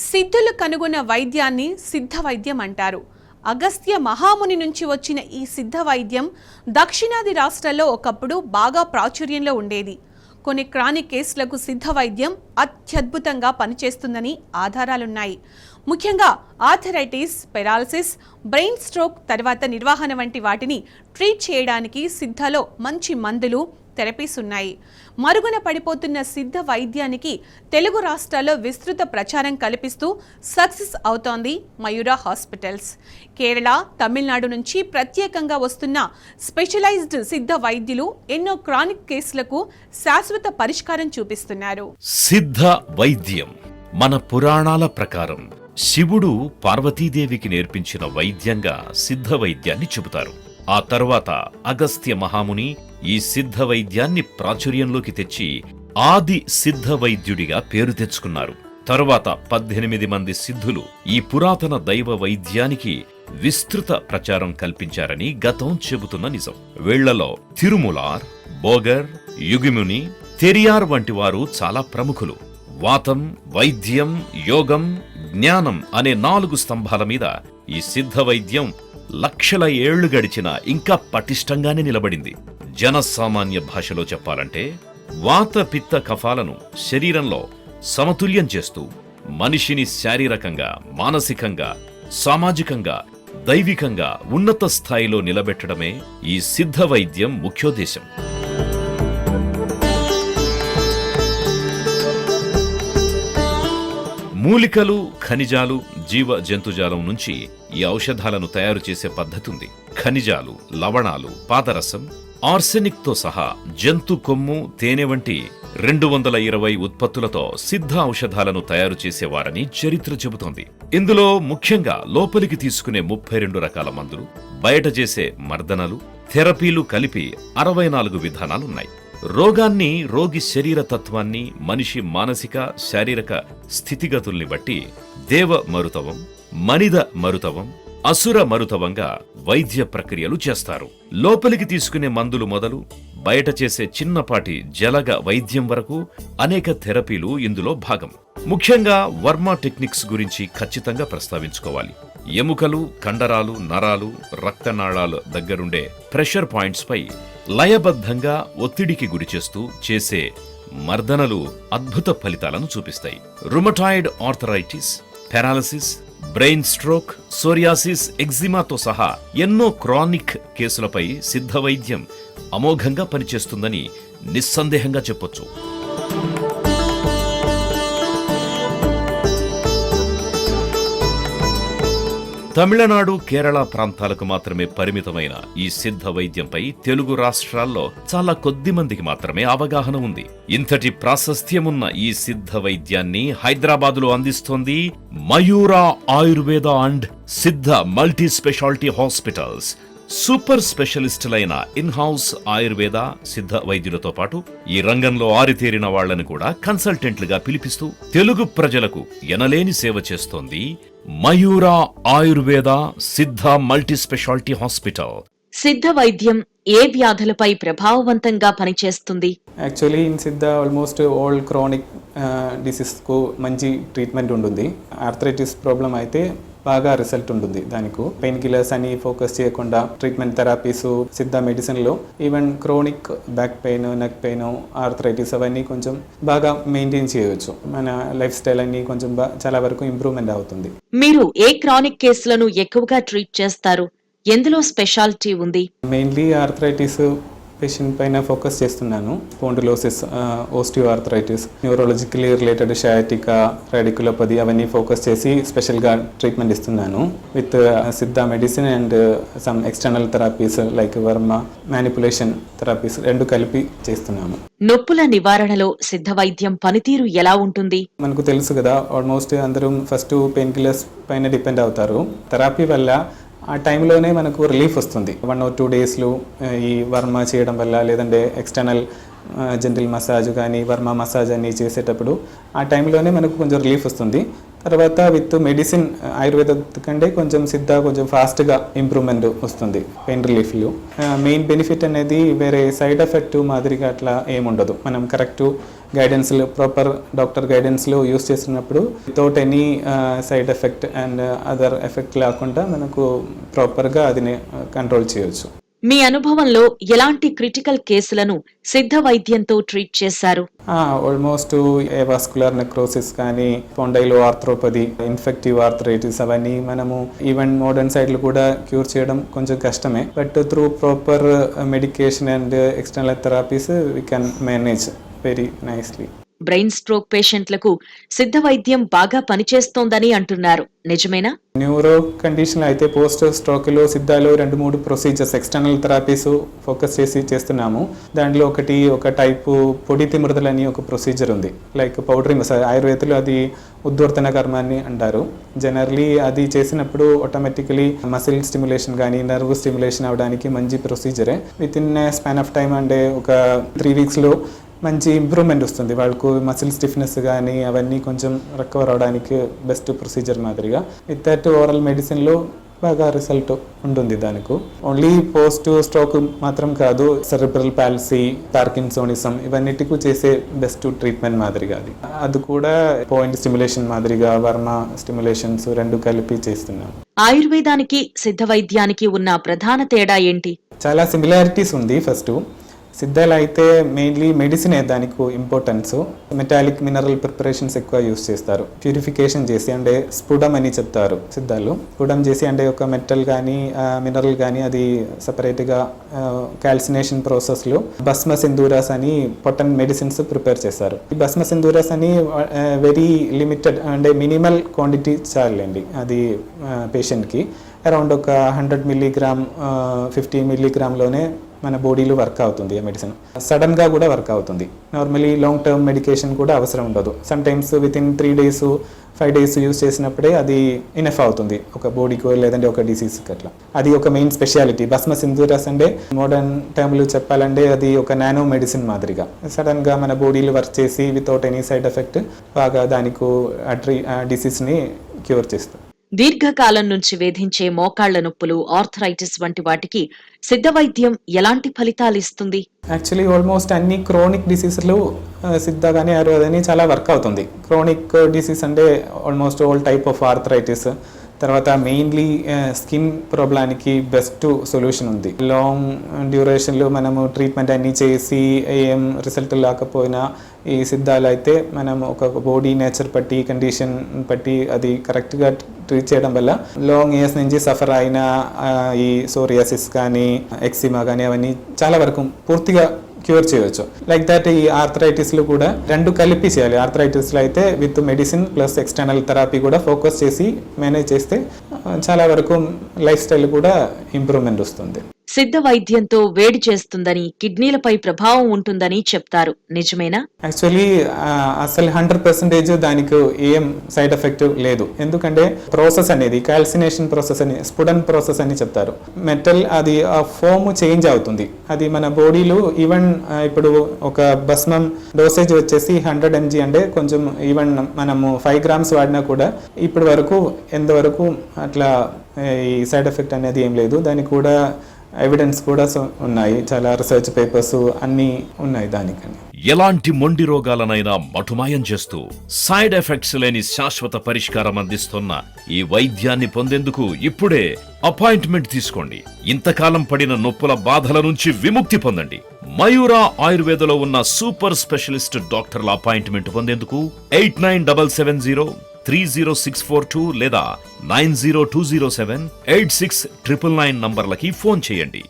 సిద్ధులు కనుగొన్న వైద్యాన్ని సిద్ధ వైద్యం అంటారు. అగస్త్య మహాముని నుంచి వచ్చిన ఈ సిద్ధ వైద్యం దక్షిణాది రాష్ట్రాల్లో ఒకప్పుడు బాగా ప్రాచుర్యంలో ఉండేది. కొన్ని క్రానిక్ కేసులకు సిద్ధ వైద్యం అత్యద్భుతంగా పనిచేస్తుందని ఆధారాలున్నాయి. ముఖ్యంగా ఆర్థరైటిస్, పెరాలసిస్, బ్రెయిన్ స్ట్రోక్ తర్వాత నిర్వహణ వంటి వాటిని ట్రీట్ చేయడానికి సిద్ధలో మంచి మందులు, థెరపీస్ ఉన్నాయి. మరుగున పడిపోతున్న సిద్ధ వైద్యానికి తెలుగు రాష్ట్రాల్లో విస్తృత ప్రచారం కల్పిస్తూ సక్సెస్ అవుతోంది మయూరా హాస్పిటల్స్. కేరళ, తమిళనాడు నుంచి ప్రత్యేకంగా వస్తున్న స్పెషలైజ్డ్ సిద్ధ వైద్యులు ఎన్నో క్రానిక్ కేసులకు శాశ్వత పరిష్కారం చూపిస్తున్నారు. సిద్ధ వైద్యం మన పురాణాల ప్రకారం శివుడు పార్వతీదేవికి నేర్పించిన వైద్యంగా సిద్ధ వైద్యాన్ని చెబుతారు. ఆ తర్వాత అగస్త్య మహాముని ఈ సిద్ధ వైద్యాన్ని ప్రాచుర్యంలోకి తెచ్చి ఆది సిద్ధ వైద్యుడిగా పేరు తెచ్చుకున్నారు. తరువాత 18 మంది సిద్ధులు ఈ పురాతన దైవ వైద్యానికి విస్తృత ప్రచారం కల్పించారని గతం చెబుతున్న నిజం. వీళ్లలో తిరుమలార్, బోగర్, యుగిముని, తెరియార్ వంటి వారు చాలా ప్రముఖులు. వాతం, వైద్యం, యోగం, జ్ఞానం అనే 4 స్తంభాల మీద ఈ సిద్ధ వైద్యం లక్షల ఏళ్లు గడిచినా ఇంకా పటిష్టంగానే నిలబడింది. జనసామాన్య భాషలో చెప్పాలంటే వాత, పిత్త, కఫాలను శరీరంలో సమతుల్యం చేస్తూ మనిషిని శారీరకంగా, మానసికంగా, సామాజికంగా, దైవికంగా ఉన్నత స్థాయిలో నిలబెట్టడమే ఈ సిద్ధ వైద్యం ముఖ్యోద్దేశం. మూలికలు, ఖనిజాలు, జీవ జంతుజాలం నుంచి ఈ ఔషధాలను తయారు చేసే పద్ధతి ఉంది. ఖనిజాలు, లవణాలు, పాదరసం, ఆర్సెనిక్ తో సహా జంతు కొమ్ము, తేనె వంటి 220 ఉత్పత్తులతో సిద్ధ ఔషధాలను తయారు చేసేవారని చరిత్ర చెబుతోంది. ఇందులో ముఖ్యంగా లోపలికి తీసుకునే 32 రకాల మందులు, బయట చేసే మర్దనలు, థెరపీలు కలిపి 64 విధానాలున్నాయి. రోగాన్ని, రోగి శరీర తత్వాన్ని, మనిషి మానసిక, శారీరక స్థితిగతుల్ని బట్టి దేవ మరుతవం, మనిద మరుతవం, అసుర మరుతవంగా వైద్య ప్రక్రియలు చేస్తారు. లోపలికి తీసుకునే మందులు మొదలు బయట చేసే చిన్నపాటి జలగ వైద్యం వరకు అనేక థెరపీలు ఇందులో భాగం. ముఖ్యంగా వర్మ టెక్నిక్స్ గురించి ఖచ్చితంగా ప్రస్తావించుకోవాలి. ఎముకలు, కండరాలు, నరాలు, రక్తనాళాల దగ్గరుండే ప్రెషర్ పాయింట్స్ పై లయబద్ధంగా ఒత్తిడికి గురిచేస్తూ చేసే మర్దనలు అద్భుత ఫలితాలను చూపిస్తాయి. Rheumatoid arthritis, paralysis, brain stroke, psoriasis, ఎగ్జిమాతో సహా ఎన్నో క్రానిక్ కేసులపై సిద్ధ వైద్యం అమోఘంగా పనిచేస్తుందని నిస్సందేహంగా చెప్పొచ్చు. తమిళనాడు, కేరళ ప్రాంతాలకు మాత్రమే పరిమితమైన ఈ సిద్ధ వైద్యంపై తెలుగు రాష్ట్రాల్లో చాలా కొద్ది మందికి మాత్రమే అవగాహన ఉంది. ఇంతటి ప్రాశస్త్యమున్న ఈ సిద్ధ వైద్యాన్ని హైదరాబాదులో అందిస్తోంది Mayura Ayurveda and Siddha multi speciality hospitals. Super స్పెషలిస్టులైన ఇన్ హౌస్ ఆయుర్వేద, సిద్ధ వైద్యులతో పాటు ఈ రంగంలో ఆరితేరిన వాళ్లను కూడా కన్సల్టెంట్లుగా పిలిపిస్తూ తెలుగు ప్రజలకు ఎనలేని సేవ చేస్తోంది మయూరా ఆయుర్వేద సిద్ధ మల్టీ స్పెషాలిటీ హాస్పిటల్. సిద్ధ వైద్యం ఏ వ్యాధులపై ప్రభావవంతంగా పనిచేస్తుంది? యాక్చువల్లీ ఇన్ సిద్ధ ఆల్మోస్ట్ ఆల్ క్రానిక్ డిసీజ్ కు మంచి ట్రీట్మెంట్ ఉంటుంది. ఆర్థరైటిస్ ప్రాబ్లం అయితే బాగా రిజల్ట్ ఉంటుంది. దానికి పెయిన్ కిల్లర్స్ అని ఫోకస్ చేయకుండా ట్రీట్మెంట్ థెరపీస్ సిద్ధ మెడిసిన్లో even chronic back pain, neck pain, arthritis అవన్నీ కొంచెం బాగా మెయింటైన్ చేయవచ్చు. మన లైఫ్ స్టైల్ అన్ని కొంచెం చాలా వరకు ఇంప్రూవ్మెంట్ అవుతుంది. మీరు ఏ క్రానిక్ కేసులను ఎక్కువగా ట్రీట్ చేస్తారు? ఎందులో స్పెషాలిటీ ఉంది? మెయిన్లీ ఆర్థరైటిస్ పేషెంట్ పైన ఫోకస్ చేస్తున్నాను. Spondylosis, osteo arthritis, neurologically related sciatica, radiculopathy అవన్నీ ఫోకస్ చేసి స్పెషల్గా ట్రీట్మెంట్ ఇస్తున్నాను. With Siddha medicine and some external therapies like Varma, manipulation therapies రెండు కలిపి చేస్తున్నాము. నొప్పుల నివారణలో సిద్ధ వైద్యం పనితీరు ఎలా ఉంటుంది? మనకు తెలుసు కదా, ఆల్మోస్ట్ అందరూ ఫస్ట్ పెయిన్ కిల్లర్స్ పైన డిపెండ్ అవుతారు. థెరపీ వల్ల ఆ టైంలోనే మనకు రిలీఫ్ వస్తుంది. 1 or 2 డేస్లో ఈ వర్మ చేయడం వల్ల, లేదంటే ఎక్స్టర్నల్ జెంటిల్ మసాజ్ కానీ వర్మ మసాజ్ అని చేసేటప్పుడు ఆ టైంలోనే మనకు కొంచెం రిలీఫ్ వస్తుంది. తర్వాత విత్ మెడిసిన్ ఆయుర్వేద కంటే కొంచెం సిద్ధ కొంచెం ఫాస్ట్గా ఇంప్రూవ్మెంట్ వస్తుంది పెయిన్ రిలీఫ్లో. మెయిన్ బెనిఫిట్ అనేది వేరే సైడ్ ఎఫెక్ట్ మాదిరిగా అట్లా ఏముండదు. మనం కరెక్ట్ గైడెన్స్లో ప్రాపర్ డాక్టర్ గైడెన్స్లో యూస్ చేసినప్పుడు without any side effect and other effect లేకుండా మనకు ప్రాపర్గా అది కంట్రోల్ చేయొచ్చు. మీ అనుభవంలో ఎలాంటి క్రిటికల్ కేసులను సిద్ధ వైద్యంతో ట్రీట్ చేశారు? ఆల్మోస్ట్ వాస్కులర్ నెక్రోసిస్ కానీ, స్పాండైలో ఆర్థ్రోపది, ఇన్ఫెక్టివ్ ఆర్థరైటిస్ అవన్నీ మనము ఈవెన్ మోడర్న్ సైడ్లు కూడా క్యూర్ చేయడం కొంచెం కష్టమే. But through proper medication and external therapies we can manage very nicely. Brain stroke పేషెంట్లకు సిద్ధ వైద్యం బాగా పనిచేస్తోందని అంటున్నారు, నిజమేనా? న్యూరో కండిషన్ అయితే పోస్ట్ స్ట్రోక్లో సిద్ధాలో 2-3 ప్రొసీజర్స్ ఎక్స్టర్నల్ థెరపీస్ ఫోకస్ చేస్తున్నాము. దాంట్లో ఒక టైపు పొడి తిమృతలని ఒక ప్రొసీజర్ ఉంది, లైక్ పౌడరీ మసాజ్. ఆయుర్వేదలో అది ఉద్వర్తన కర్మ అని అంటారు. జనరలీ అది చేసినప్పుడు ఆటోమేటికలీ మసిల్ స్టిమ్యులేషన్ కానీ నర్వ్ స్టిమ్యులేషన్ అవడానికి మంచి ప్రొసీజరే. Within span of time అంటే ఒక 3 వీక్స్లో మంచి ఇంప్రూవ్మెంట్ వస్తుంది. వాళ్ళకు మసిల్ స్టిఫ్నెస్ కానీ అవన్నీ కొంచెం రికవర్ అవడానికి బెస్ట్ ప్రొసీజర్ మాదిరిగా. విత్ దట్ ఓరల్ మెడిసిన్లో బాగా రిజల్ట్ ఉంటుంది దానికి. ఓన్లీ పోస్ట్ స్ట్రోక్ మాత్రం కాదు, సెరెబ్రల్ పాలసీ, పార్కిన్సోనిజం ఇవన్నిటికీ చేసే బెస్ట్ ట్రీట్మెంట్ మాదిరిగా అది కూడా పాయింట్ స్టిమ్యులేషన్ మాదిరిగా వర్మ స్టిమ్యులేషన్స్ 2 కలిపి చేస్తున్నాం. ఆయుర్వేదానికి సిద్ధ వైద్యానికి ఉన్న ప్రధాన తేడా ఏంటి? చాలా సిమిలారిటీస్ ఉంది. ఫస్ట్ సిద్ధాలు అయితే మెయిన్లీ మెడిసినే దానికి ఇంపార్టెన్స్. మెటాలిక్ మినరల్ ప్రిపరేషన్స్ ఎక్కువ యూస్ చేస్తారు. ప్యూరిఫికేషన్ చేసి అంటే స్ఫుడం అని చెప్తారు సిద్ధాలు. స్ఫుడం చేసి అంటే ఒక మెటల్ కానీ మినరల్ కానీ అది సపరేట్గా క్యాల్సినేషన్ ప్రాసెస్లో భస్మ సింధూరాస్ అని పొటెంట్ మెడిసిన్స్ ప్రిపేర్ చేస్తారు. ఈ భస్మ సింధూరాస్ అని వెరీ లిమిటెడ్ అంటే మినిమల్ క్వాంటిటీ చాలండి అది పేషెంట్కి. అరౌండ్ ఒక 100 మిల్లీగ్రామ్ 50 మిల్లీగ్రామ్లోనే మన బాడీలో వర్క్ అవుతుంది ఆ మెడిసిన్. సడన్గా కూడా వర్క్ అవుతుంది. నార్మలీ లాంగ్ టర్మ్ మెడికేషన్ కూడా అవసరం ఉండదు. Some times with in 3 days 5 days use చేసినప్పుడే అది ఇనఫ్ అవుతుంది ఒక బాడీకో లేదంటే ఒక డిసీజ్కి. అట్లా అది ఒక మెయిన్ స్పెషాలిటీ. భస్మ సింధూరాస్ అంటే మోడర్న్ టర్మ్లు చెప్పాలంటే అది ఒక నానో మెడిసిన్ మాదిరిగా సడన్గా మన బాడీలో వర్క్ చేసి వితౌట్ ఎనీ సైడ్ ఎఫెక్ట్ బాగా దానికి డిసీజ్ని క్యూర్ చేస్తుంది. దీర్ఘకాలం నుంచి వేధించే మోకాళ్ల నొప్పులు, ఆర్థరైటిస్ వంటి వాటికి సిద్ధ వైద్యం ఎలాంటి ఫలితాలు ఇస్తుంది? యాక్చువల్లీ ఆల్మోస్ట్ అన్ని క్రోనిక్ డిసీజ్లు సిద్ధ కానీ ఆయుర్వేదని చాలా వర్క్ అవుతుంది. క్రోనిక్ డిసీజ్ అంటే almost all type of arthritis. తర్వాత మెయిన్లీ స్కిన్ ప్రాబ్లానికి బెస్ట్ సొల్యూషన్ ఉంది. లాంగ్ డ్యూరేషన్లో మనము ట్రీట్మెంట్ అన్నీ చేసి ఏం రిజల్ట్ లేకపోయినా ఈ సిద్ధాలు అయితే మనం ఒక బాడీ నేచర్ బట్టి కండిషన్ బట్టి అది కరెక్ట్గా ట్రీట్ చేయడం వల్ల లాంగ్ ఇయర్స్ నుంచి సఫర్ అయిన ఈ సోరియాసిస్ కానీ ఎక్సిమా కానీ అవన్నీ చాలా వరకు పూర్తిగా క్యూర్ చేయవచ్చు. లైక్ దట్ ఈ ఆర్థరైటిస్లో కూడా 2 కలిపి చేయాలి. ఆర్థరైటిస్లో అయితే with medicine plus external therapy కూడా ఫోకస్ చేసి మేనేజ్ చేస్తే చాలా వరకు లైఫ్ స్టైల్ కూడా ఇంప్రూవ్మెంట్ వస్తుంది. సిద్ధ వైద్యంతో వేడి చేస్తుందని, కిడ్నీలపై ప్రభావం ఉంటుందని చెప్తారు, నిజమేనా? యాక్చువల్లీ అసలు 100% దానికి ఏం సైడ్ ఎఫెక్ట్ లేదు. ఎందుకంటే ప్రాసెస్ అనేది క్యాల్సినేషన్ ప్రాసెస్ అని, స్ఫుడన్ ప్రాసెస్ అని చెప్తారు. మెటల్ అది ఆ ఫోమ్ చేంజ్ అవుతుంది. అది మన బాడీలో ఈవెన్ ఇప్పుడు ఒక భస్మం డోసేజ్ వచ్చేసి 100 mg అంటే కొంచెం ఈవెన్ మనము 5 grams వాడినా కూడా ఇప్పటి వరకు ఎంతవరకు అట్లా ఈ సైడ్ ఎఫెక్ట్ అనేది ఏం లేదు. దానికి కూడా ఎవిడెన్స్ కూడా ఉన్నాయి, చాలా రీసెర్చ్ పేపర్స్ అన్నీ ఉన్నాయి దానికని. ఎలాంటి మొండి రోగాలనైనా మటుమాయం చేస్తూ సైడ్ ఎఫెక్ట్స్ లేని శాశ్వత పరిష్కారం అందిస్తున్న ఈ వైద్యాన్ని పొందేందుకు ఇప్పుడే అపాయింట్మెంట్ తీసుకోండి. ఇంతకాలం పడిన నొప్పుల బాధల నుంచి విముక్తి పొందండి. మయూరా ఆయుర్వేదలో ఉన్న సూపర్ స్పెషలిస్ట్ డాక్టర్ల అపాయింట్మెంట్ పొందేందుకు 8977030642 లేదా 90207 8699 నంబర్లకి ఫోన్ చేయండి.